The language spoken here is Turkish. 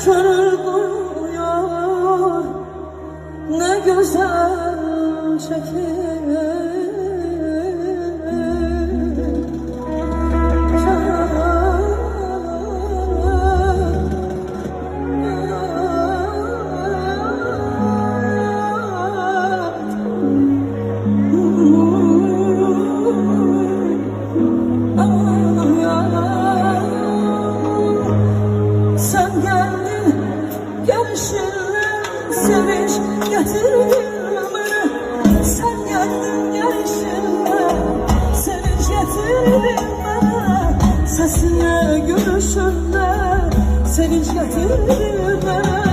körür duyuyor, ne güzel çekir. Sen geldin gelişinle sevinç getirdin bana. Sen geldin gelişinle sevinç getirdin bana. Sesinle gülüşünle sevinç getirdin bana.